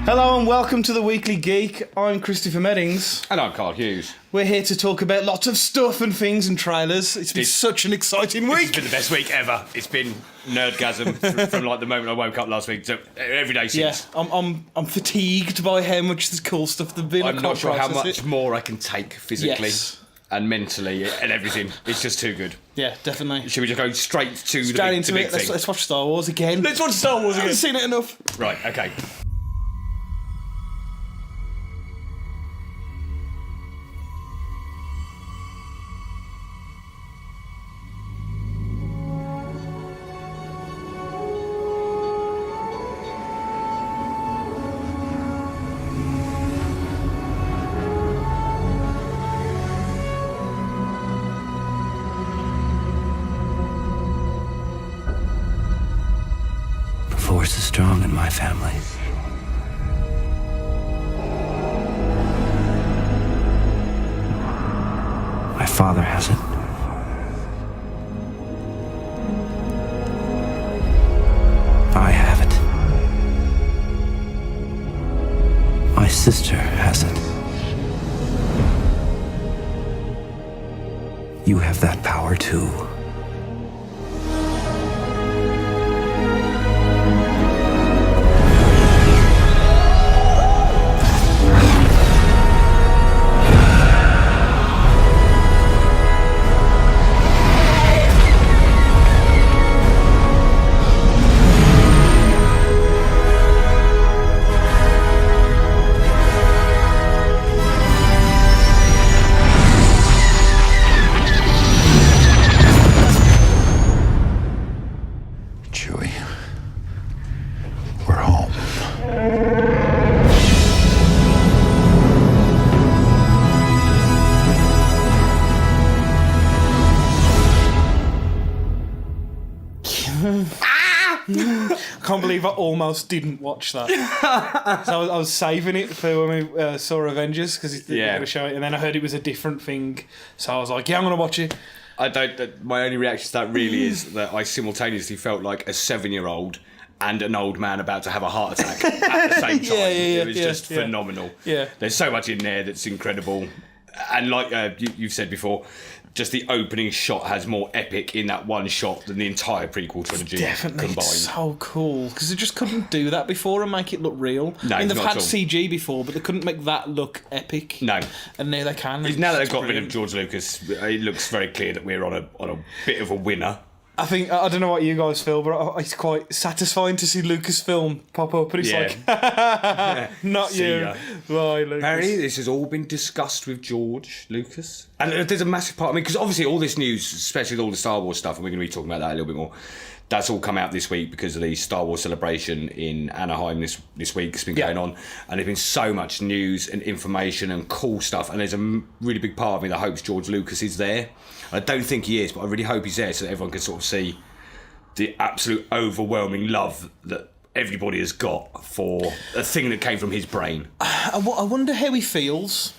Hello and welcome to the Weekly Geek. I'm Christopher Meddings. And I'm Carl Hughes. We're here to talk about lots of stuff and things and trailers. It's been such an exciting week. It's been the best week ever. It's been nerdgasm from like the moment I woke up last week. So every day since. Yeah, I'm fatigued by how much this cool stuff there's been. I'm not sure how much more I can take physically and mentally and everything. It's just too good. Yeah, definitely. Should we just go straight to the big thing? Let's watch Star Wars again. Let's watch Star Wars again. I haven't seen it enough. Right, okay. The Force is strong in my family. My father has it. I have it. My sister has it. You have that power too. Chewie, we're home. I can't believe I almost didn't watch that. So I was saving it for when we saw Avengers because he's going to show it, and then I heard it was a different thing. So I was like, yeah, I'm going to watch it. My only reaction to that really is that I simultaneously felt like a 7-year-old and an old man about to have a heart attack at the same time. It was just phenomenal. Yeah. There's so much in there that's incredible. And like you've said before, just the opening shot has more epic in that one shot than the entire prequel trilogy Definitely, combined. it's so cool because they just couldn't do that before and make it look real. No, I mean, they've not had at all. CG before, but they couldn't make that look epic. No, and now they can. now that they've got rid of George Lucas, it looks very clear that we're on a bit of a winner. I think I don't know what you guys feel, but it's quite satisfying to see Lucasfilm pop up, and it's like, not See you, ya. bye, Lucas. Apparently, this has all been discussed with George Lucas. And there's a massive part, because obviously all this news, especially all the Star Wars stuff, and we're going to be talking about that a little bit more, that's all come out this week because of the Star Wars celebration in Anaheim this week. It's been going on. And there's been so much news and information and cool stuff. And there's a really big part of me that hopes George Lucas is there. I don't think he is, but I really hope he's there so that everyone can sort of see the absolute overwhelming love that everybody has got for a thing that came from his brain. I wonder how he feels.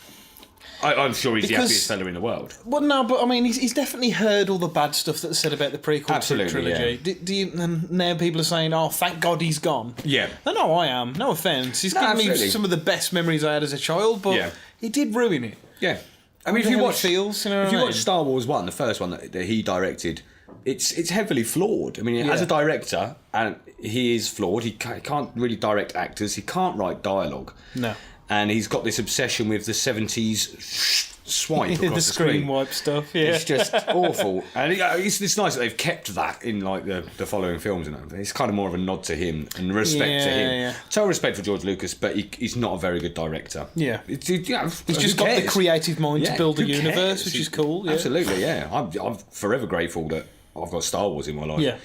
I'm sure he's the Because- happiest fella in the world. Well, no, but I mean, he's definitely heard all the bad stuff that's said about the prequel Absolutely, trilogy. Do you, and now people are saying, "Oh, thank God he's gone." Yeah. No, I am. No offense. He's given me absolutely. some of the best memories I had as a child, but he did ruin it. Yeah. I mean, if wonder you how watch it feels, you know if what you I watch mean? Star Wars 1, the first one that he directed, it's heavily flawed. I mean, as a director, and he is flawed. He can't really direct actors. He can't write dialogue. No. And he's got this obsession with the 70s swipe across the screen wipe stuff. Yeah, It's just awful. And it's nice that they've kept that in like the following films. And it's kind of more of a nod to him and respect to him. Yeah. Total respect for George Lucas, but he's not a very good director. Yeah. He's He's just got the creative mind to build a universe, which is cool. Yeah. Absolutely, yeah. I'm forever grateful that I've got Star Wars in my life. Yeah.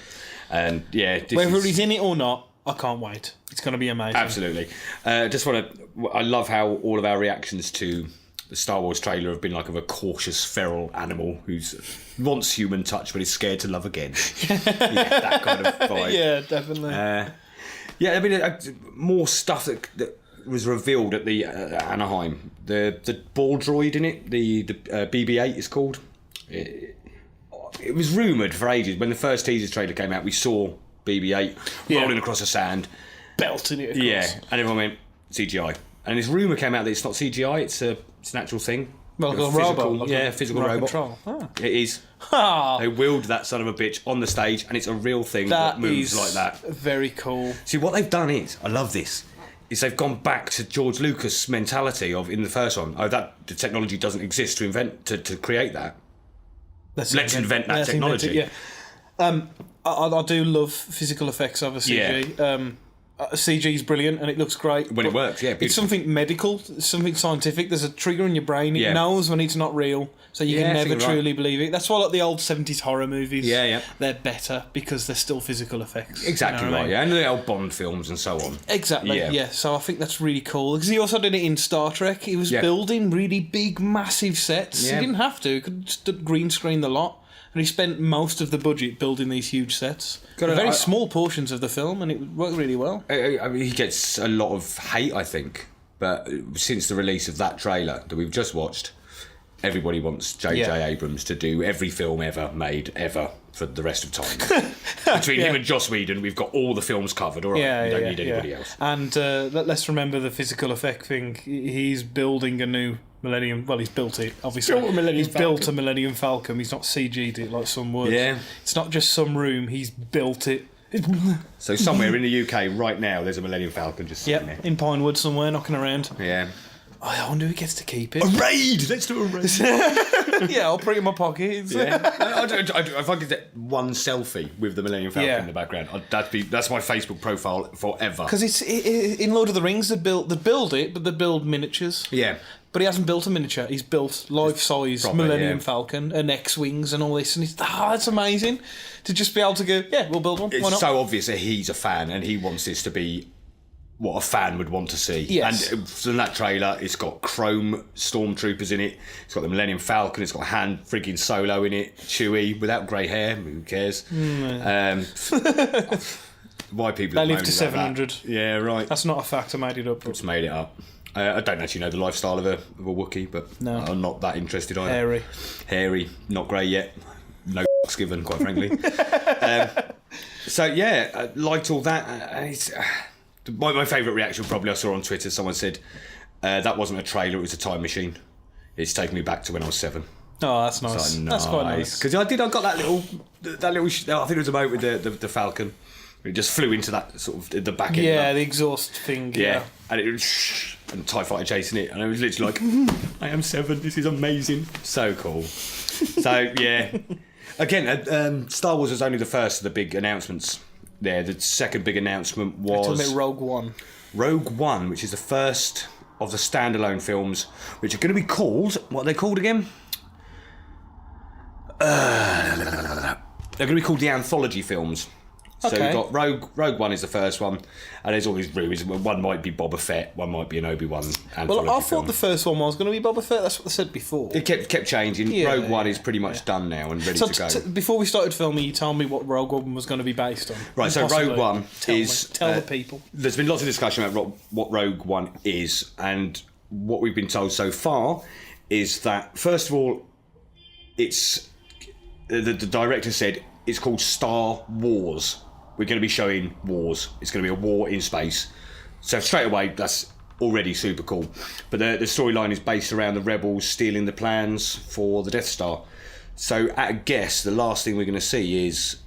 And yeah, Whether he's in it or not, I can't wait. It's going to be amazing. Absolutely. I love how all of our reactions to the Star Wars trailer have been like of a cautious feral animal who wants human touch but is scared to love again. That kind of vibe. Yeah, definitely. Yeah, I mean, more stuff that was revealed at the Anaheim. The ball droid in it, the BB-8 is called. It was rumoured for ages. When the first teaser trailer came out, we saw BB-8 rolling across the sand. Belting it across. Yeah, and everyone went, CGI. And this rumour came out that it's not CGI, it's an actual thing. Well, like a physical, robot. Like physical robot. Control. Oh. It is. They willed that son of a bitch on the stage, and it's a real thing that moves like that. Very cool. See, what they've done is, I love this, is they've gone back to George Lucas' mentality of, in the first one, that the technology doesn't exist to invent, to create that. Let's invent that technology. I do love physical effects of a CG. Yeah. CG is brilliant and it looks great. When it works, yeah. Beautiful. It's something medical, it's something scientific. There's a trigger in your brain. It knows when it's not real, so you can never truly believe it. That's why like the old 70s horror movies, they're better because they're still physical effects. Exactly right, yeah. And the old Bond films and so on. Exactly, yeah. So I think that's really cool. Because he also did it in Star Trek. He was building really big, massive sets. Yeah. He didn't have to. He could just green screen the lot. And he spent most of the budget building these huge sets. Very small portions of the film, and it worked really well. I mean, he gets a lot of hate, I think. But since the release of that trailer that we've just watched, everybody wants J.J. Abrams to do every film ever made, ever, for the rest of time. Between him and Joss Whedon, we've got all the films covered. All right, we don't need anybody else. And let's remember the physical effect thing. He's building a new Millennium. Well, he's built it, obviously. Built a Millennium Falcon. He's not CG'd it like some would. Yeah. It's not just some room. He's built it. So somewhere in the UK right now, there's a Millennium Falcon just sitting there. In Pinewood somewhere, knocking around. Yeah. I wonder who gets to keep it. A raid! Let's do a raid. Yeah, I'll put it in my pocket. Yeah. If I could get one selfie with the Millennium Falcon in the background, that's my Facebook profile forever. Because it's in Lord of the Rings, they build it, but they build miniatures. Yeah. But he hasn't built a miniature. He's built life-size Millennium Falcon and X-Wings and all this. And it's amazing to just be able to go, we'll build one. Why not? It's so obvious that he's a fan and he wants this to be what a fan would want to see. Yes. And from that trailer, it's got chrome stormtroopers in it. It's got the Millennium Falcon. It's got Han frigging Solo in it. Chewie without grey hair. Who cares? Why people? They live to 700. That. Yeah, right. That's not a fact. I made it up. Just made it up. I don't actually know the lifestyle of a Wookiee, but I'm not that interested either. Hairy, not grey yet. No f***s given, quite frankly. I liked all that. My favourite reaction probably I saw on Twitter, someone said, that wasn't a trailer, it was a time machine. It's taken me back to when I was 7. Oh, that's nice. That's quite nice. Because I got that little I think it was a moment with the Falcon. It just flew into that sort of the back end. Yeah, the exhaust thing. Yeah. And it was and TIE Fighter chasing it, and I was literally like, I am 7, this is amazing. So cool. So, yeah. Again, Star Wars was only the first of the big announcements there. The second big announcement was... You're talking about Rogue One. Rogue One, which is the first of the standalone films, which are going to be called... What are they called again? They're going to be called the anthology films. So we've got Rogue One is the first one, and there's all these rumours. One might be Boba Fett, one might be an Obi-Wan anthology I thought the first one was going to be Boba Fett. That's what they said before. It kept changing. Rogue One is pretty much done now and ready to go. Before we started filming, you told me what Rogue One was going to be based on. Right, so Rogue One is... Tell the people. There's been lots of discussion about what Rogue One is, and what we've been told so far is that, first of all, it's... The director said it's called Star Wars. We're going to be showing wars. It's going to be a war in space. So straight away, that's already super cool. But the storyline is based around the rebels stealing the plans for the Death Star. So at a guess, the last thing we're going to see is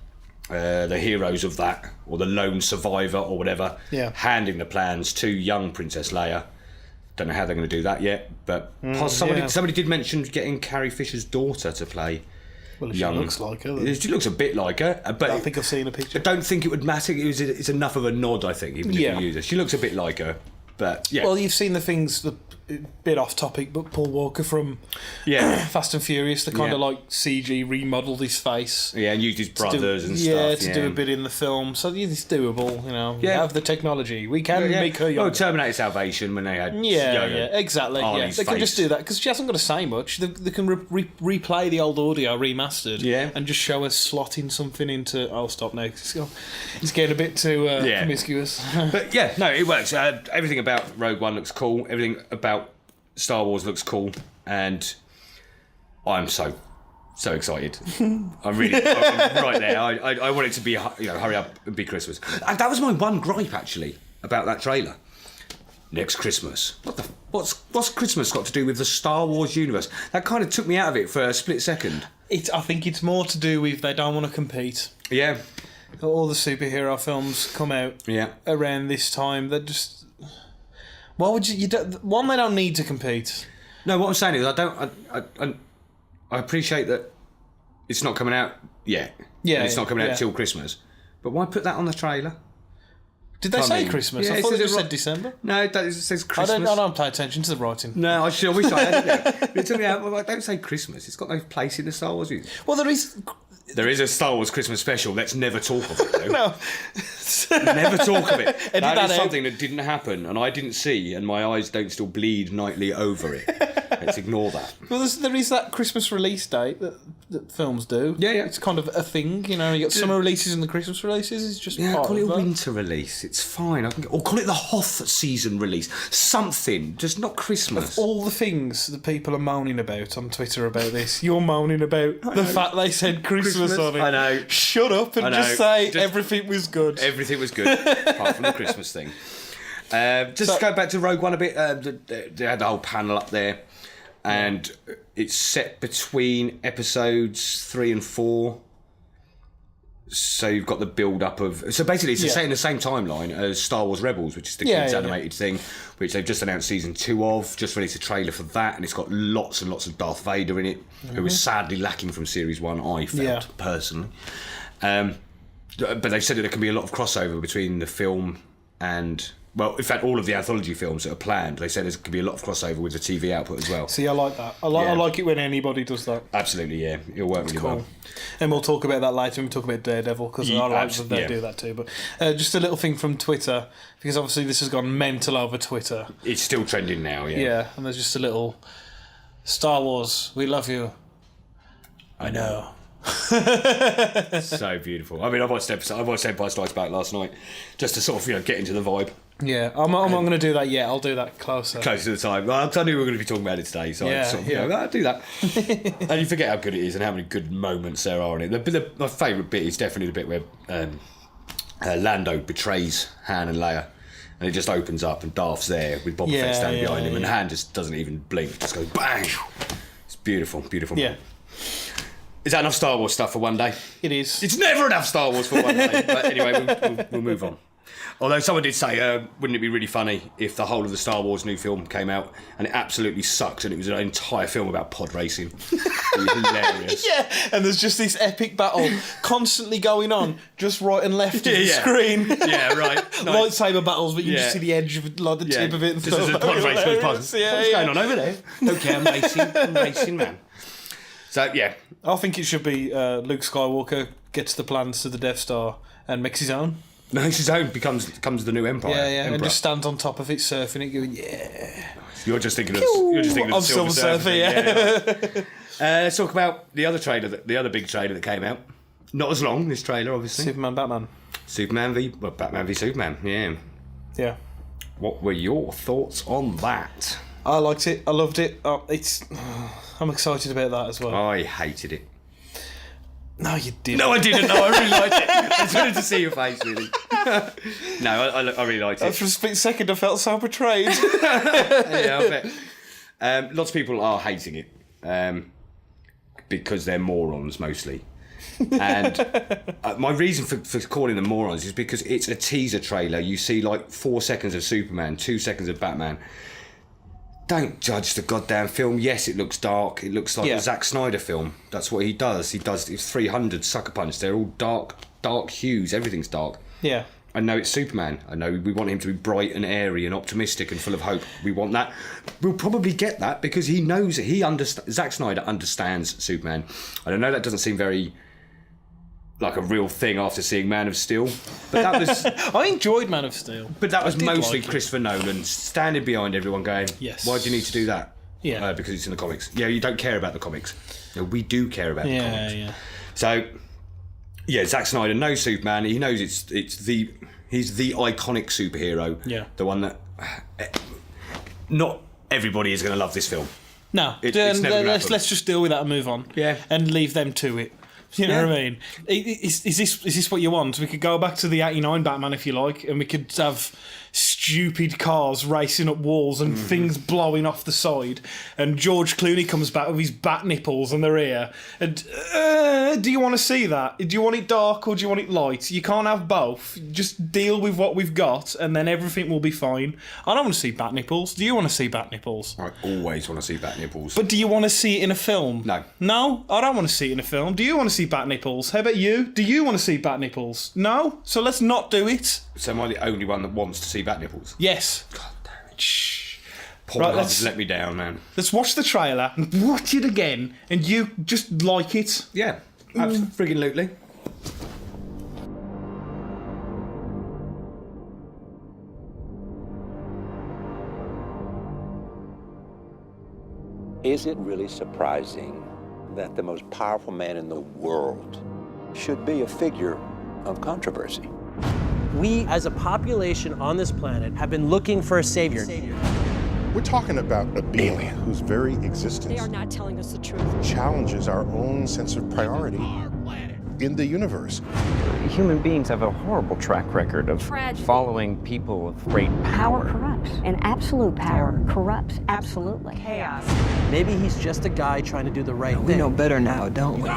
the heroes of that, or the lone survivor or whatever, handing the plans to young Princess Leia. Don't know how they're going to do that yet, but somebody did mention getting Carrie Fisher's daughter to play. Well, she looks like her. Then. She looks a bit like her, but I think I've seen a picture. I don't think it would matter. It's enough of a nod, I think, even if you use her. She looks a bit like her, but yeah. Well, you've seen the things, a bit off topic, but Paul Walker from Fast and Furious, they kind of like CG remodelled his face. Yeah, and used his brothers and stuff. To do a bit in the film. So it's doable, you know. We have the technology. We can make her young. Oh, Terminator Salvation when they had exactly. They can just do that, because she hasn't got to say much. They can replay the old audio remastered and just show us slotting something into... I'll stop now. It's getting a bit too promiscuous. But yeah, no, it works. Everything about Rogue One looks cool. Everything about Star Wars looks cool, and I'm so excited. I'm right there. I want it to be, hurry up and be Christmas. And that was my one gripe actually about that trailer. next Christmas. What's Christmas got to do with the Star Wars universe? That kind of took me out of it for a split second. I think it's more to do with they don't want to compete. Yeah. All the superhero films come out around this time. That just... Why would you... One, they don't need to compete. No, what I'm saying is I appreciate that it's not coming out yet. Yeah. And it's not coming out till Christmas. But why put that on the trailer? Did they say Christmas? I thought it said December. No, it says Christmas. I don't pay attention to the writing. No, I wish I had it. But it took me out. Well, don't say Christmas. It's got no place in the Star Wars universe. Well, there is... There is a Star Wars Christmas special. Let's never talk of it, though. No. Never talk of it. That is something that didn't happen, and I didn't see, and my eyes don't still bleed nightly over it. Let's ignore that. Well, there is that Christmas release date that films do. Yeah. It's kind of a thing, you know. You got summer releases and the Christmas releases. It's just part call of it a that. winter release. It's fine. Or call it the Hoth season release. Something, just not Christmas. Of all the things that people are moaning about on Twitter about this, you're moaning about the fact they said Christmas on it. I know. Shut up and just say everything was good. Everything was good, apart from the Christmas thing. Just go back to Rogue One a bit. They had the whole panel up there, and it's set between episodes 3 and 4. So you've got the build-up of... So basically, it's set in the same timeline as Star Wars Rebels, which is the kids' animated thing, which they've just announced season 2 of, just released a trailer for that, and it's got lots and lots of Darth Vader in it, who was sadly lacking from Series 1, I felt, personally. But they've said that there can be a lot of crossover between the film and... Well, in fact, all of the anthology films that are planned, they said there could be a lot of crossover with the TV output as well. See, I like that. I like it when anybody does that. Absolutely, yeah. It'll work really well. And we'll talk about that later when we talk about Daredevil, because I like that they do that too. But just a little thing from Twitter, because obviously this has gone mental over Twitter. It's still trending now, yeah. Yeah, and there's just a little... Star Wars, we love you. I know. So beautiful. I mean, I watched Empire Strikes Back last night, just to sort of get into the vibe. Yeah, I'm not going to do that yet. I'll do that closer to the time. Well, I knew we were going to be talking about it today, so I sort of I'll do that. And you forget how good it is and how many good moments there are in it. My favourite bit is definitely the bit where Lando betrays Han and Leia, and it just opens up and Darth's there with Boba Fett standing behind him, and Han just doesn't even blink, just goes bang. It's beautiful, beautiful. Yeah. Is that enough Star Wars stuff for one day? It is. It's never enough Star Wars for one day. But anyway, we'll move on. Although someone did say, wouldn't it be really funny if the whole of the Star Wars new film came out and it absolutely sucks and it was an entire film about pod racing? It was hilarious. Yeah, and there's just this epic battle constantly going on, just right and left of the screen. Yeah, right. Nice. Lightsaber battles, but you can just see the edge of the tip of it. And just as a pod race goes past. What's going on over there? Okay, I'm racing, man. So, yeah. I think it should be Luke Skywalker gets the plans to the Death Star and makes his own. Makes his own, becomes the new Empire. Yeah, and just stands on top of it, surfing it, going, You're just thinking of Silver Surfer, yeah. Let's talk about the other big trailer that came out. Not as long, this trailer, obviously. Batman v Superman, yeah. Yeah. What were your thoughts on that? I liked it. I loved it. I'm excited about that as well. I hated it. No, you didn't. No, I didn't. No, I really liked it. I just wanted to see your face, really. No, I really liked it. For a split second, I felt so betrayed. Yeah, I bet. Lots of people are hating it because they're morons, mostly. And my reason for calling them morons is because it's a teaser trailer. You see like 4 seconds of Superman, 2 seconds of Batman. Don't judge the goddamn film. Yes, it looks dark. It looks like a Zack Snyder film. That's what he does. It's 300 Sucker Punch. They're all dark hues. Everything's dark. Yeah. I know it's Superman. I know we want him to be bright and airy and optimistic and full of hope. We want that. We'll probably get that because he knows it. Zack Snyder understands Superman. I don't know, that doesn't seem very like a real thing after seeing Man of Steel. But that was... I enjoyed Man of Steel. But that was mostly Christopher Nolan standing behind everyone going, yes. Why do you need to do that? Yeah. Because it's in the comics. Yeah, you don't care about the comics. No, we do care about the comics. Yeah. So, yeah, Zack Snyder knows Superman. He knows he's the iconic superhero. Yeah. The one that... Not everybody is going to love this film. No. It's never let's just deal with that and move on. Yeah. And leave them to it. You know what I mean? Is this what you want? We could go back to the 89 Batman if you like, and we could have stupid cars racing up walls and things blowing off the side, and George Clooney comes back with his bat nipples in the rear. And do you want to see that? Do you want it dark or do you want it light? You can't have both. Just deal with what we've got, and then everything will be fine. I don't want to see bat nipples. Do you want to see bat nipples? I always want to see bat nipples. But do you want to see it in a film? No. No? I don't want to see it in a film. Do you want to see bat nipples? How about you? Do you want to see bat nipples? No? So let's not do it. So am I the only one that wants to see bat nipples? Yes. God damn it. Shh. Paul Right, has let me down, man. Let's watch the trailer and watch it again, and you just like it. Yeah, absolutely. Is it really surprising that the most powerful man in the world should be a figure of controversy? We, as a population on this planet, have been looking for a savior. We're talking about a being whose very existence They are not telling us the truth. challenges our own sense of priority in the universe. Human beings have a horrible track record of following people of great Power power. corrupts, and absolute power corrupts absolutely. Maybe he's just a guy trying to do the right We thing. know better now, don't we?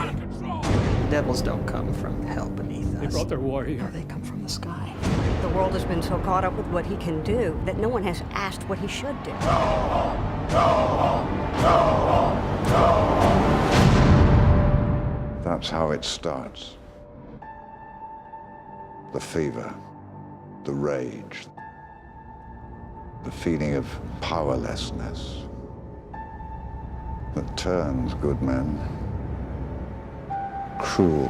Devils don't come from hell beneath us. They brought their warrior. They come from the sky. The world has been so caught up with what he can do that no one has asked what he should do. That's how it starts. The fever, the rage, the feeling of powerlessness that turns good men cruel.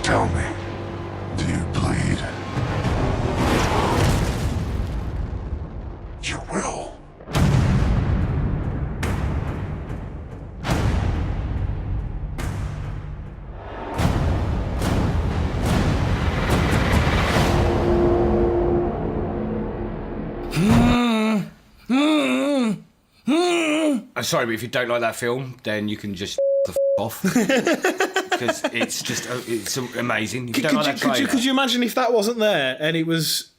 Tell me, do you bleed? You will. I'm sorry, but if you don't like that film, then you can just the off. Because it's just it's amazing. If you don't like that trailer, Could you imagine if that wasn't there and it was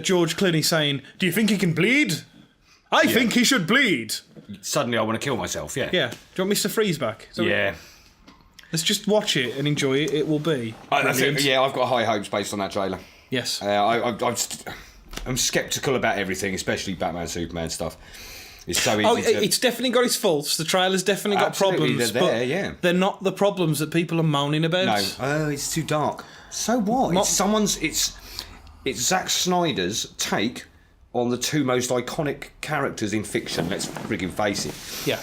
George Clooney saying, "Do you think he can bleed? I think he should bleed." suddenly I want to kill myself. Yeah. Yeah. Do you want Mr. Freeze back? Yeah. Let's just watch it and enjoy it. It will be brilliant. I've got high hopes based on that trailer. Yes. I'm sceptical about everything, especially Batman, Superman stuff. It's so easy It's definitely got its faults. The trailer's definitely got Absolutely, problems. they're there, but yeah. they're not the problems that people are moaning about. No. Oh, it's too dark. So what? It's Zack Snyder's take on the two most iconic characters in fiction. Let's friggin' face it. Yeah.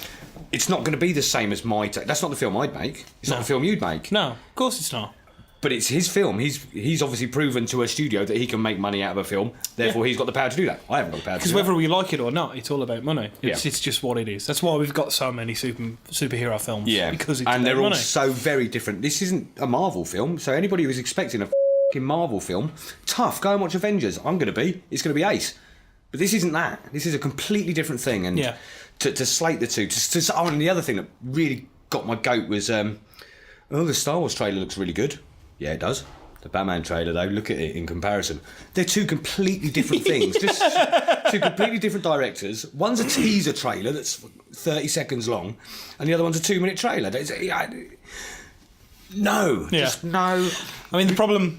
It's not going to be the same as my take. That's not the film I'd make. It's not the film you'd make. No, of course it's not. But it's his film. He's obviously proven to a studio that he can make money out of a film. Therefore, he's got the power to do that. I haven't got the power to do that. Because whether we like it or not, it's all about money. It's Yeah. just what it is. That's why we've got so many superhero films. Yeah, because it's and they're about all money. so very different. This isn't a Marvel film, so anybody who's expecting a f***ing Marvel film, tough. Go and watch Avengers. It's going to be ace. But this isn't that. This is a completely different thing. And Yeah. to slate the two. And the other thing that really got my goat was, the Star Wars trailer looks really good. Yeah, it does. The Batman trailer, though, look at it in comparison. They're two completely different things. Just two completely different directors. One's a teaser trailer that's 30 seconds long, and the other one's a 2-minute trailer. No. Yeah. Just no. I mean, the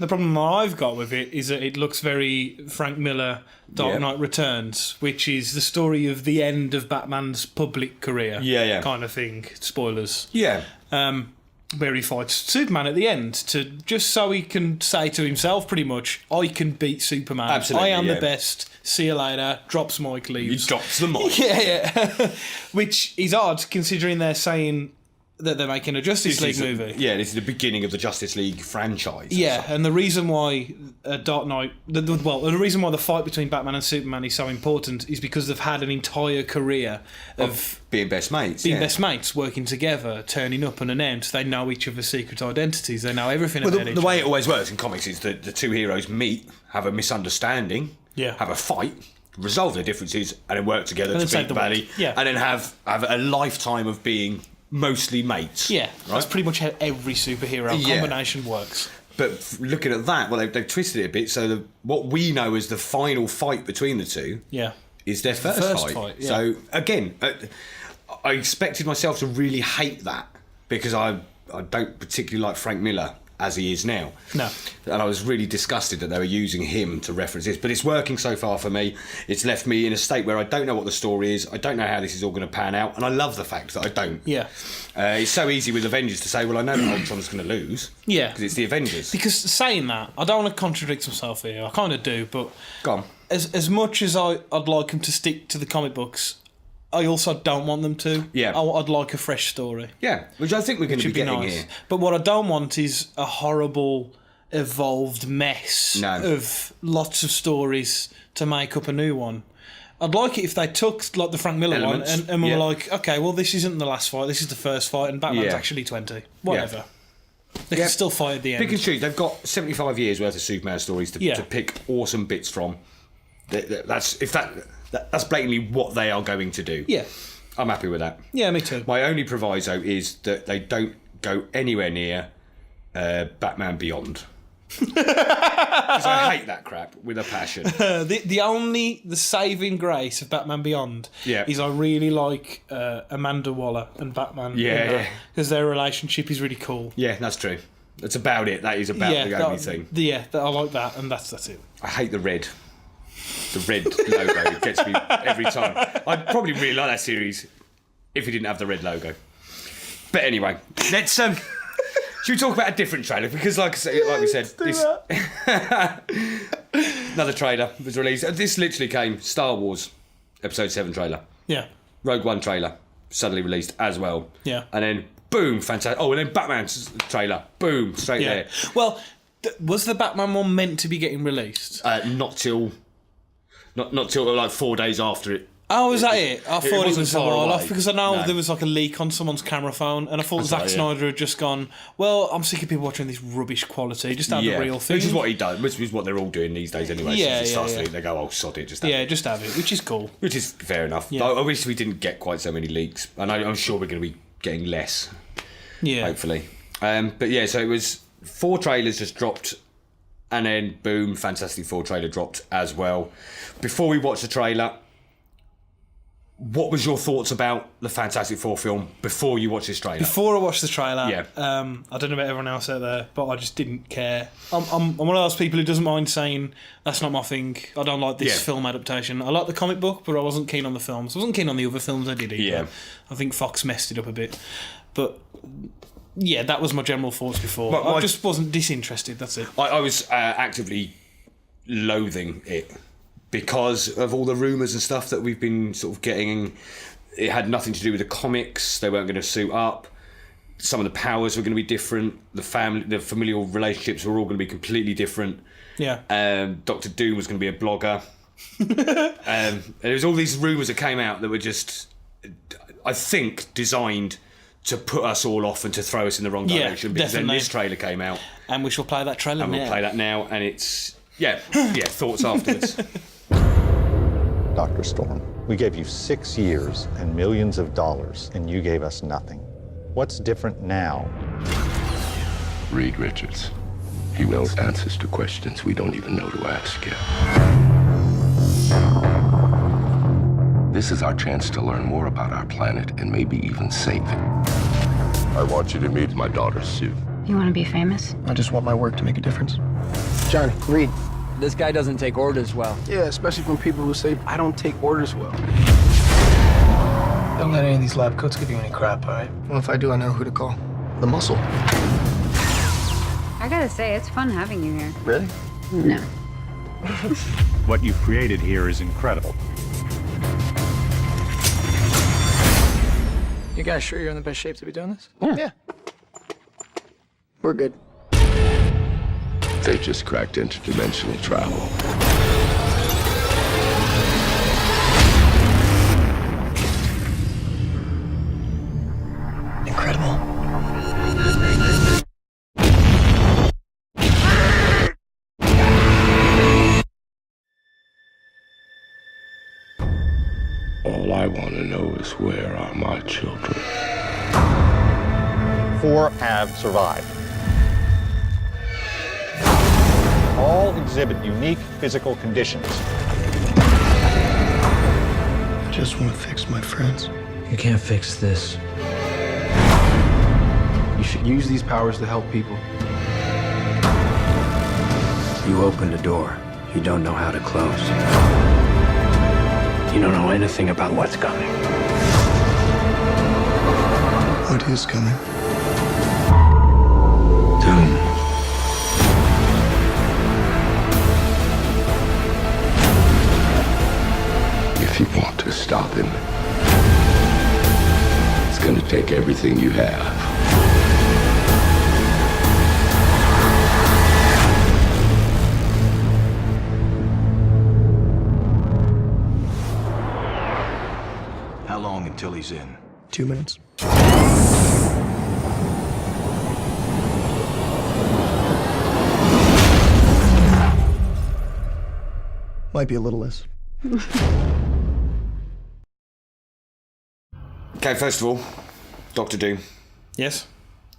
problem I've got with it is that it looks very Frank Miller, Dark Knight Returns, which is the story of the end of Batman's public career. Yeah. Kind of thing. Spoilers. Yeah. Where he fights Superman at the end, just so he can say to himself, pretty much, I can beat Superman. Absolutely, I am yeah. the best. See you later. Drops mic, leaves. He drops the mic. Yeah. Which is odd, considering they're saying that they're making a Justice League movie. This is the beginning of the Justice League franchise. Yeah, and the reason why Dark Knight... the reason why the fight between Batman and Superman is so important is because they've had an entire career of being best mates. Best mates, working together, turning up unannounced. They know each other's secret identities. They know everything about each other. The way it always works in comics is that the two heroes meet, have a misunderstanding, have a fight, resolve their differences, and then work together to beat the baddie, and then have a lifetime of being mostly mates. Yeah, that's pretty much how every superhero combination works. But looking at that, well, they've twisted it a bit. So what we know as the final fight between the two is their first fight. Yeah. So again, I expected myself to really hate that because I don't particularly like Frank Miller as he is now. No. And I was really disgusted that they were using him to reference this. But it's working so far for me. It's left me in a state where I don't know what the story is. I don't know how this is all going to pan out. And I love the fact that I don't. Yeah. It's so easy with Avengers to say, well, I know that Ultron's going to lose. Yeah. Because it's the Avengers. Because saying that, I don't want to contradict myself here. I kind of do, but... Go on. As much as I'd like them to stick to the comic books, I also don't want them to. Yeah. I'd like a fresh story. Yeah, which I think we're going to be getting here. But what I don't want is a horrible, evolved mess of lots of stories to make up a new one. I'd like it if they took like the Frank Miller one and were like, okay, well, this isn't the last fight, this is the first fight, and Batman's actually 20. Whatever. They can still fight at the end. Pick and choose. They've got 75 years worth of Superman stories to pick awesome bits from. That's blatantly what they are going to do. Yeah. I'm happy with that. Yeah, me too. My only proviso is that they don't go anywhere near Batman Beyond. Because I hate that crap with a passion. The saving grace of Batman Beyond is I really like Amanda Waller and Batman. Yeah. Because their relationship is really cool. Yeah, that's true. That's about it. That is about the only thing. Yeah, I like that, and that's it. I hate the red. The red logo, it gets me every time. I'd probably really like that series if it didn't have the red logo. But anyway, let's should we talk about a different trailer? Because like we said, this another trailer was released. This literally came Star Wars Episode 7 trailer. Yeah. Rogue One trailer suddenly released as well. Yeah. And then boom, fantastic. Oh, and then Batman's trailer, boom, straight there. Well, was the Batman one meant to be getting released? Not till like 4 days after it. Oh, was that it? I thought it was a while away. off because I know there was like a leak on someone's camera phone, and I thought Zack Snyder had just gone, well, I'm sick of people watching this rubbish quality, just have the real thing. Which is what he does, which is what they're all doing these days anyway. They go, oh, sod it, just have it. Just have it, which is cool. Which is fair enough. Yeah. I wish we didn't get quite so many leaks, and I'm sure we're going to be getting less, hopefully. But yeah, so it was 4 trailers just dropped, and then boom, Fantastic Four trailer dropped as well. Before we watch the trailer, what was your thoughts about the Fantastic Four film before you watched this trailer? Before I watched the trailer, I don't know about everyone else out there, but I just didn't care. I'm one of those people who doesn't mind saying, that's not my thing, I don't like this film adaptation. I like the comic book, but I wasn't keen on the films. I wasn't keen on the other films I did either. Yeah. I think Fox messed it up a bit. But yeah, that was my general thoughts before. I just wasn't disinterested, that's it. I was actively loathing it because of all the rumours and stuff that we've been sort of getting. It had nothing to do with the comics. They weren't going to suit up. Some of the powers were going to be different. The familial relationships were all going to be completely different. Yeah. Dr. Doom was going to be a blogger. There was all these rumours that came out that were just, I think, designed to put us all off and to throw us in the wrong direction. Because definitely. Then this trailer came out. And we shall play that trailer now. And we'll play that now, and it's... thoughts afterwards. Dr. Storm, we gave you 6 years and millions of dollars, and you gave us nothing. What's different now? Reed Richards. He knows answers to questions we don't even know to ask yet. This is our chance to learn more about our planet and maybe even save it. I want you to meet my daughter, Sue. You want to be famous? I just want my work to make a difference. Johnny, Reed. This guy doesn't take orders well. Yeah, especially from people who say, I don't take orders well. Don't let any of these lab coats give you any crap, all right? Well, if I do, I know who to call. The Muscle. I gotta say, it's fun having you here. Really? No. What you've created here is incredible. You guys sure you're in the best shape to be doing this? Yeah. We're good. They just cracked interdimensional travel. Incredible. All I want to know is where are my children? 4 have survived. All exhibit unique physical conditions. I just want to fix my friends. You can't fix this. You should use these powers to help people. You opened a door you don't know how to close. You don't know anything about what's coming. What is coming? Doom. If you want to stop him, it's going to take everything you have. How long until he's in? 2 minutes. Might be a little less. Okay, first of all, Dr. Doom. Yes.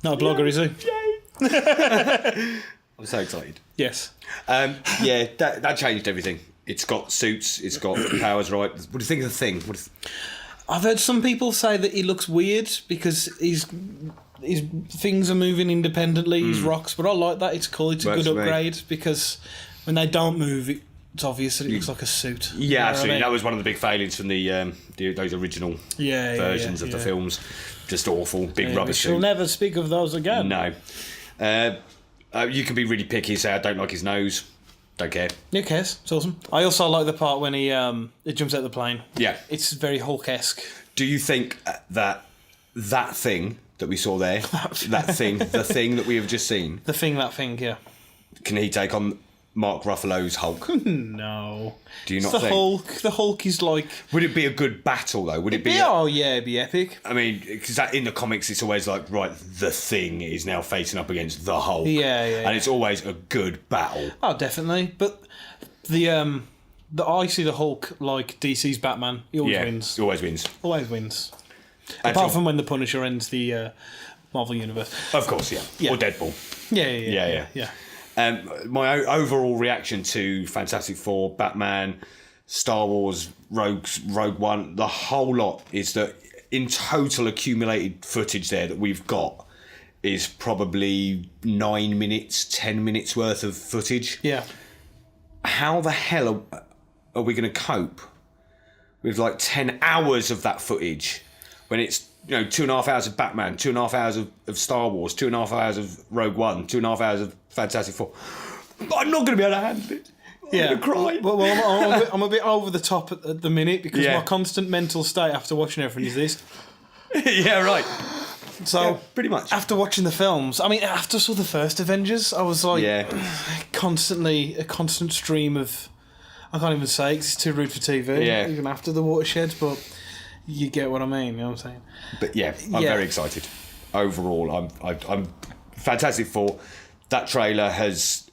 Not a blogger, is he? I'm so excited. Yes. Yeah, that changed everything. It's got suits, it's got powers, right? What do you think of the thing? I've heard some people say that he looks weird because his things are moving independently, his rocks, but I like that. It's cool, it's a good upgrade because when they don't move, it's obvious that it looks like a suit. Yeah, absolutely. That was one of the big failures from those original versions of the films. Just awful, big rubber suit. She'll never speak of those again. No. You can be really picky, say I don't like his nose. Don't care. Who cares? It's awesome. I also like the part when he jumps out of the plane. Yeah. It's very Hulk-esque. Do you think that thing that we saw there, the thing that we have just seen... The thing, yeah. Can he take on Mark Ruffalo's Hulk? No. Do you not think? Hulk. The Hulk is like... Would it be a good battle, though? Would it be... Oh, yeah, it'd be epic. I mean, because in the comics, it's always like, right, the Thing is now facing up against the Hulk. Yeah. And it's always a good battle. Oh, definitely. But I see the Hulk like DC's Batman. He always wins. He always wins. Always wins. Apart from when the Punisher ends the Marvel Universe. Of course, yeah. Or Deadpool. Yeah. My overall reaction to Fantastic Four, Batman, Star Wars, Rogue One, the whole lot is that in total accumulated footage there that we've got is probably 9 minutes, 10 minutes worth of footage. Yeah. How the hell are we going to cope with like 10 hours of that footage when it's 2.5 hours of Batman, 2.5 hours of Star Wars, 2.5 hours of Rogue One, 2.5 hours of Fantastic Four? I'm not going to be able to handle it. I'm going to cry. Well, I'm a bit over the top at the minute because my constant mental state after watching everything is this. Yeah, right. So pretty much after watching the films, I mean, after I saw the first Avengers, I was like, a constant stream of, I can't even say because it's too rude for TV. Yeah. Even after the watershed, but you get what I mean. You know what I'm saying? But I'm very excited. Overall, I'm Fantastic Four. That trailer has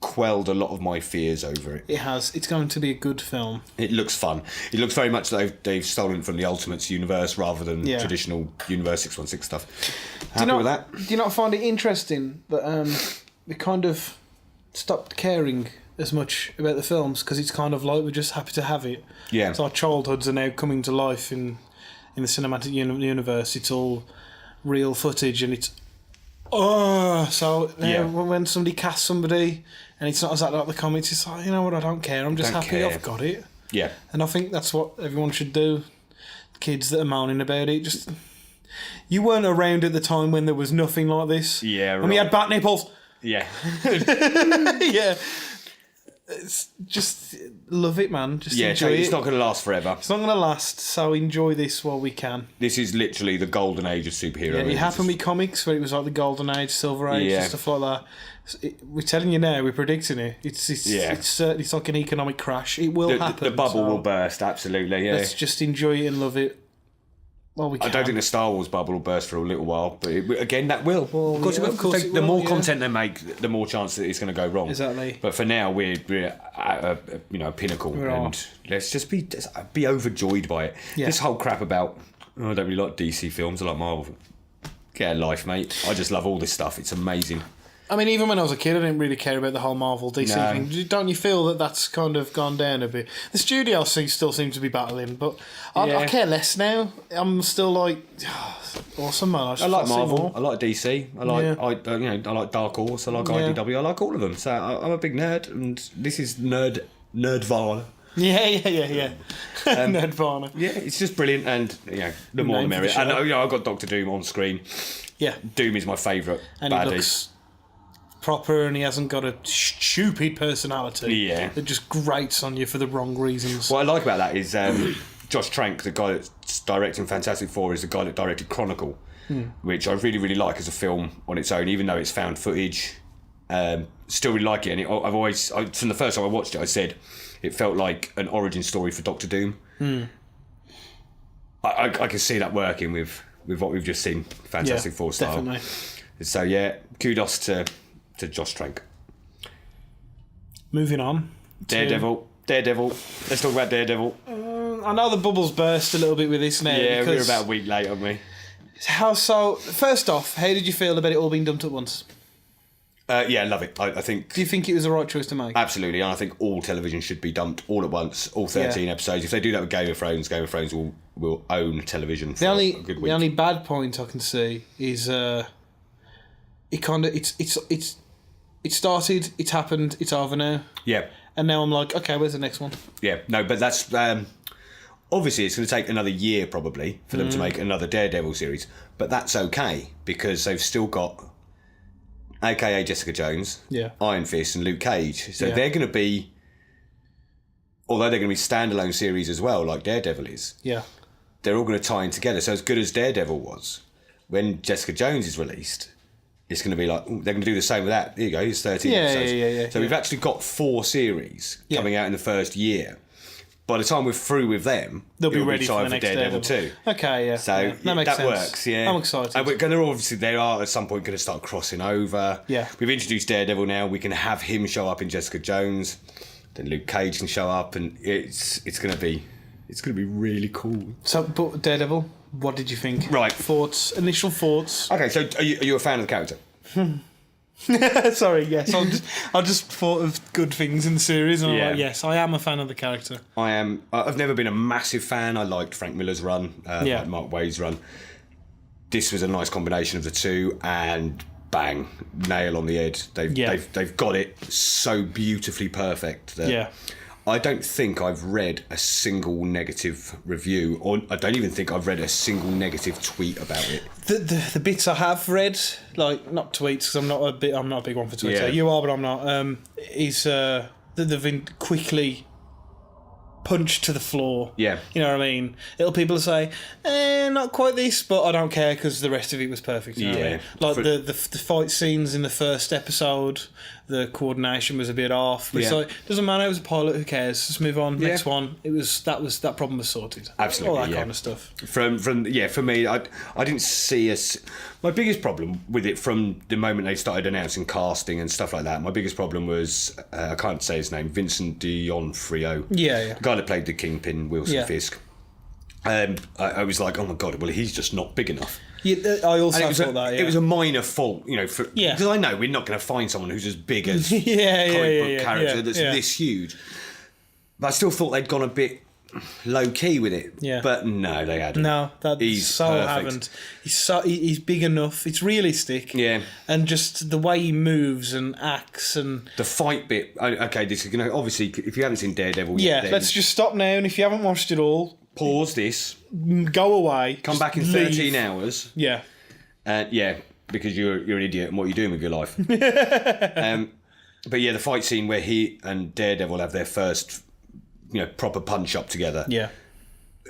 quelled a lot of my fears over it. It has. It's going to be a good film. It looks fun. It looks very much like they've stolen from the Ultimates universe rather than traditional Universe 616 stuff. Happy with that? Do you not find it interesting that we kind of stopped caring as much about the films because it's kind of like we're just happy to have it? Yeah. So our childhoods are now coming to life in the cinematic universe. It's all real footage and it's... so now when somebody casts somebody and it's not exactly like the comics, it's like, you know what, I don't care. I'm just happy I've got it. Yeah. And I think that's what everyone should do. Kids that are moaning about it, just... You weren't around at the time when there was nothing like this. Yeah, right. And we had bat nipples. Yeah. Yeah. It's just love it, man. Just Yeah, enjoy it. it's not going to last forever. It's not going to last, so enjoy this while we can. This is literally the golden age of superhero Yeah, movies. it happened with comics where it was like the golden age, silver age, and stuff like that. We're telling you now, we're predicting it. It's like an economic crash. It will happen. The bubble will burst, absolutely. Yeah. Let's just enjoy it and love it while we can. I don't think the Star Wars bubble will burst for a little while, but again, that will. Well, of course, yeah, it will. of course it The will, more yeah. content they make, the more chance that it's going to go wrong. Exactly. But for now, we're at a pinnacle, and let's just be overjoyed by it. Yeah. This whole crap about I don't really like DC films, I like Marvel. Get a life, mate. I just love all this stuff. It's amazing. I mean, even when I was a kid, I didn't really care about the whole Marvel DC thing. Don't you feel that that's kind of gone down a bit? The studios still seem to be battling, but I care less now. I'm still like, awesome, man. I like Marvel. I like DC. I like I like Dark Horse. I like IDW. I like all of them. So I'm a big nerd, and this is nerdvana. Yeah. Nerdvana. Yeah, it's just brilliant, and the more the merrier. And I've got Doctor Doom on screen. Yeah, Doom is my favourite and baddie. he looks proper, and he hasn't got a stupid personality. Yeah, that just grates on you for the wrong reasons. What I like about that is Josh Trank, the guy that's directing Fantastic Four, is the guy that directed Chronicle, which I really, really like as a film on its own, even though it's found footage. Still really like it, and I've always, from the first time I watched it, I said it felt like an origin story for Doctor Doom. I can see that working with what we've just seen, Fantastic Four style. Definitely. So kudos to Josh Trank. Moving on. Daredevil. Let's talk about Daredevil. I know the bubbles burst a little bit with this now. Yeah, we're about a week late, aren't we? First off, how did you feel about it all being dumped at once? Yeah, I love it. I think. Do you think it was the right choice to make? Absolutely, and I think all television should be dumped all at once, all 13 episodes. If they do that with Game of Thrones will own television for a good week. The only bad point I can see is it started, it's happened, it's over now. Yeah. And now I'm like, okay, where's the next one? Yeah, no, but that's obviously it's going to take another year probably for them to make another Daredevil series, but that's okay because they've still got AKA Jessica Jones, Iron Fist, and Luke Cage. So they're going to be, although they're going to be standalone series as well, like Daredevil is. Yeah. They're all going to tie in together. So as good as Daredevil was, when Jessica Jones is released, it's going to be like, they're going to do the same with that. There you go, it's 13 episodes. Yeah. So we've actually got 4 series coming out in the first year. By the time we're through with them, they'll be ready for the next Daredevil 2. Okay, yeah. So that makes sense. Works, yeah. I'm excited. And we're going to obviously, they are at some point going to start crossing over. Yeah. We've introduced Daredevil now. We can have him show up in Jessica Jones. Then Luke Cage can show up, and it's going to be really cool. So, but Daredevil, what did you think? Right. Initial thoughts. Okay, so are you a fan of the character? Sorry, yes. I just thought of good things in the series, and I'm like, yes, I am a fan of the character. I am. I've never been a massive fan. I liked Frank Miller's run, like Mark Waid's run. This was a nice combination of the two, and bang, nail on the head. They've got it so beautifully perfect. That I don't think I've read a single negative review, or I don't even think I've read a single negative tweet about it. The bits I have read, like not tweets, because I'm not a big one for Twitter. You are, but I'm not. Is that they've been quickly punched to the floor. Yeah, you know what I mean. People say, not quite this, but I don't care because the rest of it was perfect. You know what I mean? Like the fight scenes in the first episode, the coordination was a bit off. But it's like, doesn't matter. It was a pilot. Who cares? Just move on. Next one. That problem was sorted. Absolutely, all that kind of stuff. For me, I didn't see my biggest problem with it from the moment they started announcing casting and stuff like that. My biggest problem was I can't say his name, Vincent D'Onofrio. Yeah. The guy that played the Kingpin, Wilson Fisk. I was like, oh my god, well he's just not big enough. Yeah, I also thought that. It was a minor fault, because I know we're not going to find someone who's as big as comic book character that's this huge. But I still thought they'd gone a bit low key with it. Yeah. But no, they hadn't. No, he's haven't. He's big enough. It's realistic. Yeah. And just the way he moves and acts and the fight bit. Okay, this is going to obviously, if you haven't seen Daredevil yet, then let's just stop now. And if you haven't watched it all, pause this. Go away. Come back in 13 hours. Yeah. Because you're an idiot and what you're doing with your life. But yeah, the fight scene where he and Daredevil have their first, proper punch up together. Yeah.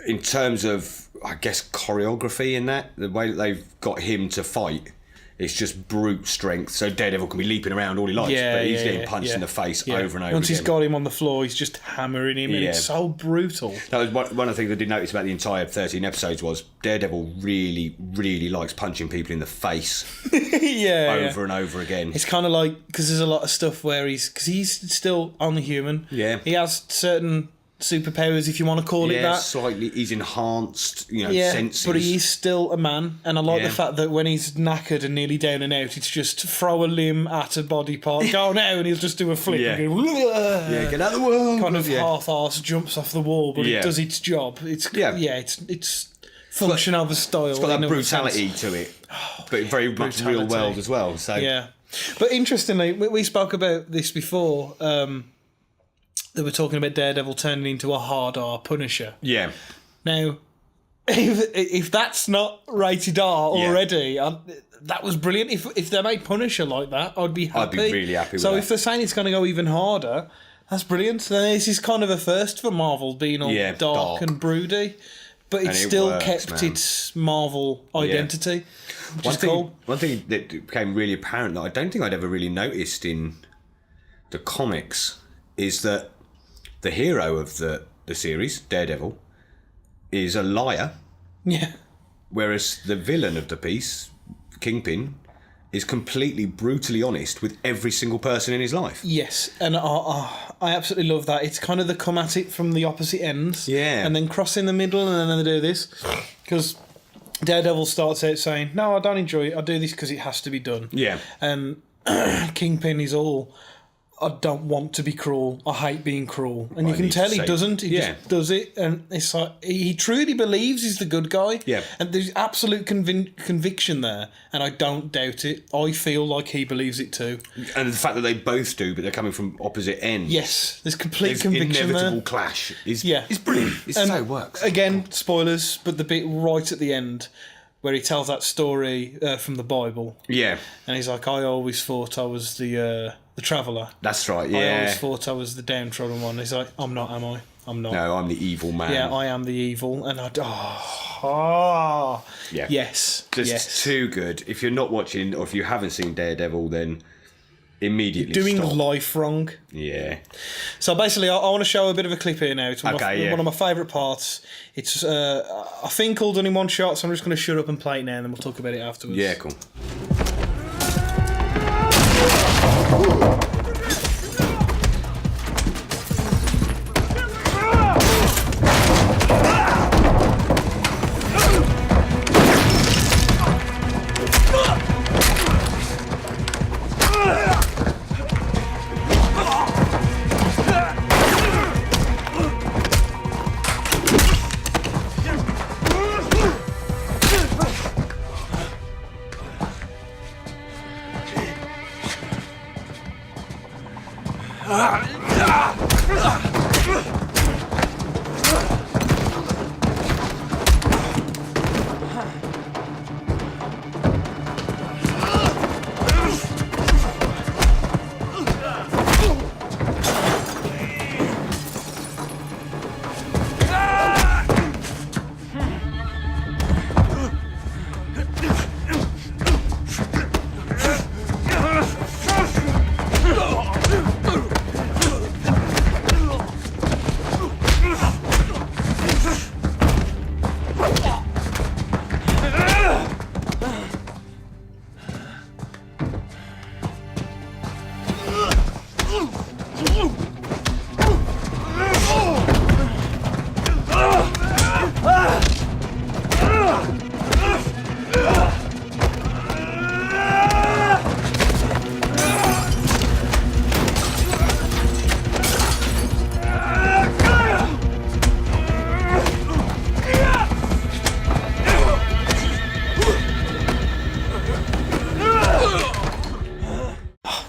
In terms of, I guess, choreography in that, the way that they've got him to fight, it's just brute strength. So Daredevil can be leaping around all he likes, but he's getting punched in the face over and over Once again. he's got him on the floor, he's just hammering him, and it's so brutal. That was one of the things I did notice about the entire 13 episodes was Daredevil really, really likes punching people in the face over and over again. It's kind of like, because there's a lot of stuff where he's still only human. Yeah. He has certain superpowers, if you want to call it that. Slightly. He's enhanced, senses. But he is still a man, and I like the fact that when he's knackered and nearly down and out, it's just throw a limb at a body part, go now, and he'll just do a flip and go, get out of the world. Kind of half-arse jumps off the wall, but it does its job. It's function of a style. It's got that brutality to it, but very much real world as well. So yeah, but interestingly, we spoke about this before. They were talking about Daredevil turning into a hard R Punisher. Yeah. Now, if that's not rated R already, that was brilliant. If they made Punisher like that, I'd be happy. I'd be really happy with that. So that. if they're saying it's going to go even harder, that's brilliant. Then this is kind of a first for Marvel, being all dark and broody. But it still kept its Marvel identity. Which is cool. One thing that became really apparent that I don't think I'd ever really noticed in the comics is that the hero of the series, Daredevil, is a liar. Yeah. Whereas the villain of the piece, Kingpin, is completely brutally honest with every single person in his life. Yes, and I absolutely love that. It's kind of the come at it from the opposite ends. Yeah. And then cross in the middle, and then they do this. Because Daredevil starts out saying, no, I don't enjoy it. I do this because it has to be done. Yeah. And Kingpin is all, I don't want to be cruel. I hate being cruel. And you can tell he doesn't. He just does it. And it's like, he truly believes he's the good guy. Yeah. And there's absolute conviction there. And I don't doubt it. I feel like he believes it too. And the fact that they both do, but they're coming from opposite ends. Yes. There's complete conviction inevitable there. clash. It's brilliant. It's so it works. Again, spoilers, but the bit right at the end where he tells that story from the Bible. Yeah. And he's like, I always thought I was the traveller. That's right, yeah. I always thought I was the downtrodden one. He's like, I'm not, am I? I'm not. No, I'm the evil man. Yeah, I am the evil. And yeah. Yes. Just too good. If you're not watching, or if you haven't seen Daredevil, then immediately doing stop. life wrong. Yeah. So basically, I want to show a bit of a clip here now. It's one one of my favourite parts. It's I think all done in one shot, so I'm just going to shut up and play it now, and then we'll talk about it afterwards. Yeah, cool.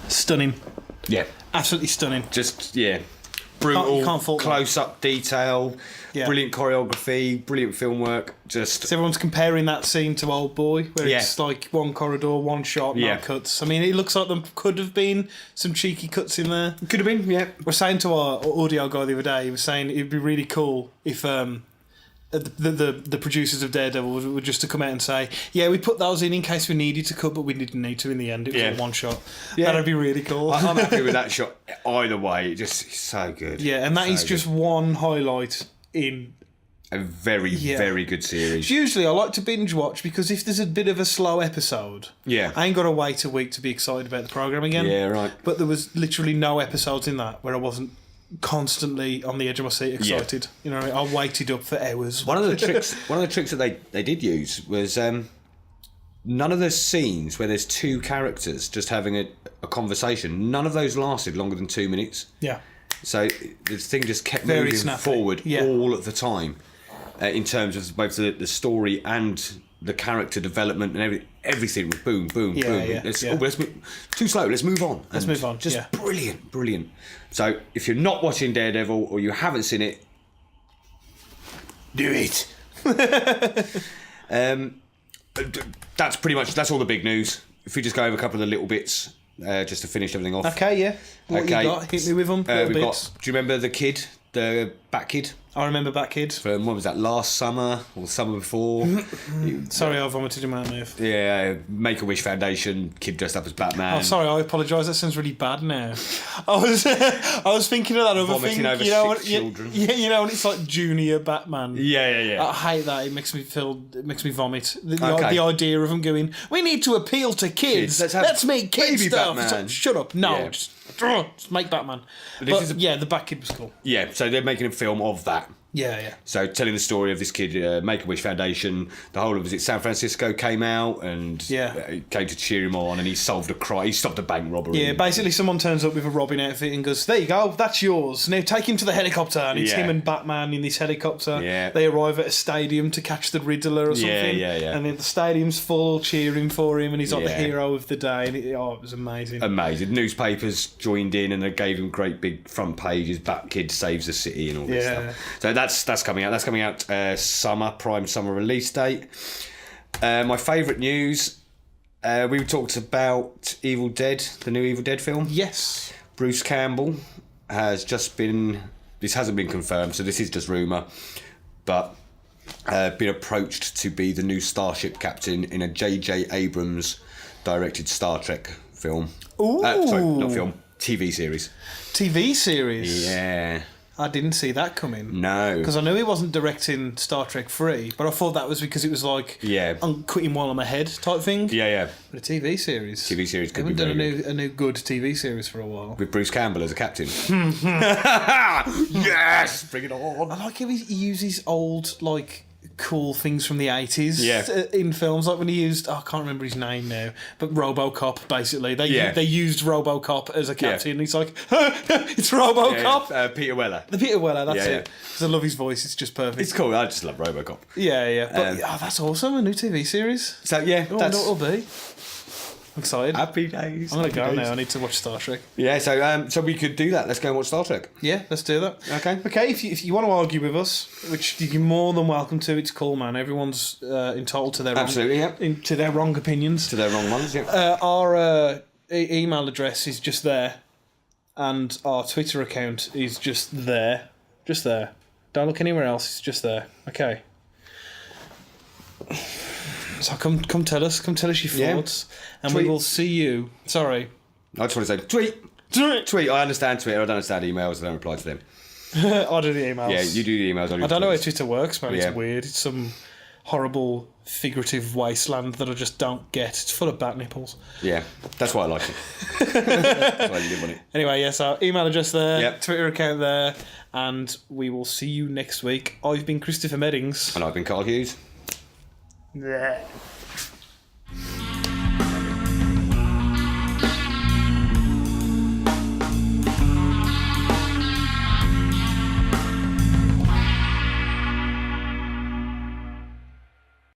Stunning. Yeah. Absolutely stunning. Just, yeah. brutal, You can't fault that. close-up detail, Yeah. brilliant choreography, brilliant film work. Just So everyone's comparing that scene to Old Boy, where Yeah. it's like one corridor, one shot, no Yeah. cuts. I mean, it looks like there could have been some cheeky cuts in there. could have been, yeah. We're saying to our audio guy the other day, he was saying it'd be really cool if the producers of Daredevil were just to come out and say, yeah, we put those in case we needed to cut, but we didn't need to in the end. It was Yeah. all one shot. Yeah. That'd be really cool. I'm happy with that shot either way. It's so good. Yeah, and that is So just good. one highlight in. A very, very good series. Usually I like to binge watch because if there's a bit of a slow episode, Yeah. I ain't got to wait a week to be excited about the programme again. Yeah, right. But there was literally no episodes in that where I wasn't constantly on the edge of my seat excited. You know, I waited up for hours. One of the tricks that they did use was none of the scenes where there's two characters just having a conversation, none of those lasted longer than 2 minutes. Yeah. So the thing just kept Very moving snappy. forward Yeah. all of the time, in terms of both the story and the character development and everything was boom, boom, Yeah, boom. yeah, Let's yeah. move, too slow. Let's move on. Let's move on, Just yeah. brilliant. So if you're not watching Daredevil or you haven't seen it, do it. That's pretty much all the big news. If we just go over a couple of the little bits, just to finish everything off. Okay, yeah. What you got? Hit me with them. Little We've bits. got. Do you remember the kid, the Bat Kid? I remember Bat Kid. From what was that? Last summer or the summer before? Sorry, I vomited in my mouth. Yeah, Make-A-Wish Foundation kid dressed up as Batman. Oh, sorry, I apologise. That sounds really bad now. I was thinking of that other Vomiting thing. over you know, six children. Yeah, you know, when it's like Junior Batman. Yeah. I hate that. It makes me vomit. The Okay. idea of them going, we need to appeal to kids. Let's make kid baby stuff. It's Batman. like, shut up. No, Yeah. just make Batman. This But, the Bat Kid was cool. Yeah, so they're making a film of that. Yeah. So telling the story of this kid, Make-A-Wish Foundation, the whole of San Francisco came out and came to cheer him on, and he solved a crime. He stopped a bank robbery. Yeah, basically someone turns up with a Robin outfit and goes, there you go, that's yours. Now take him to the helicopter. And it's Yeah. him and Batman in this helicopter. Yeah. They arrive at a stadium to catch the Riddler or something. Yeah. And then the stadium's full, cheering for him, and he's like the Yeah. hero of the day. And it was amazing. Amazing. Newspapers joined in and they gave him great big front pages. Bat Kid saves the city and all this stuff. So that's coming out. That's coming out prime summer release date. My favourite news. We talked about Evil Dead, the new Evil Dead film. Yes. Bruce Campbell has just been. This hasn't been confirmed, so this is just rumour, but been approached to be the new Starship captain in a J.J. Abrams directed Star Trek film. Ooh. Sorry, not film. TV series. TV series? Yeah. I didn't see that coming. No. Because I knew he wasn't directing Star Trek 3, but I thought that was because it was like, I'm quitting while I'm ahead type thing. Yeah. But a TV series. TV series could be They haven't very done a new good TV series for a while. with Bruce Campbell as a captain. Yes, bring it on. I like how he uses old, like, cool things from the 80s in films. Like when he used, I can't remember his name now, but RoboCop, basically. They used RoboCop as a captain. And he's like, it's RoboCop. Peter Weller. The Peter Weller, that's Yeah, it. Because I love his voice, it's just perfect. It's cool. I just love RoboCop. Yeah. But that's awesome, a new TV series. So yeah, I wonder what it'll be. I'm excited. Happy days. I'm going to go happy now. days. I need to watch Star Trek. Yeah, so we could do that. Let's go and watch Star Trek. Yeah, let's do that. Okay. Okay, if you want to argue with us, which you're more than welcome to, it's cool, man. Everyone's entitled to their to their wrong opinions. To their wrong ones, yeah. Our email address is just there, and our Twitter account is just there. Just there. Don't look anywhere else, it's just there. Okay. So come tell us your thoughts, and Tweet. we will see you. Sorry. I just want to say, tweet. I understand Twitter. I don't understand emails. I don't reply to them. I do the emails. Yeah, you do the emails. I don't know how Twitter works, man. Yeah. It's weird. It's some horrible figurative wasteland that I just don't get. It's full of bat nipples. Yeah, that's why I like it. That's why I live on it. Anyway, yes, our email address there, Yep. Twitter account there, and we will see you next week. I've been Christopher Meddings. And I've been Carl Hughes. Yeah.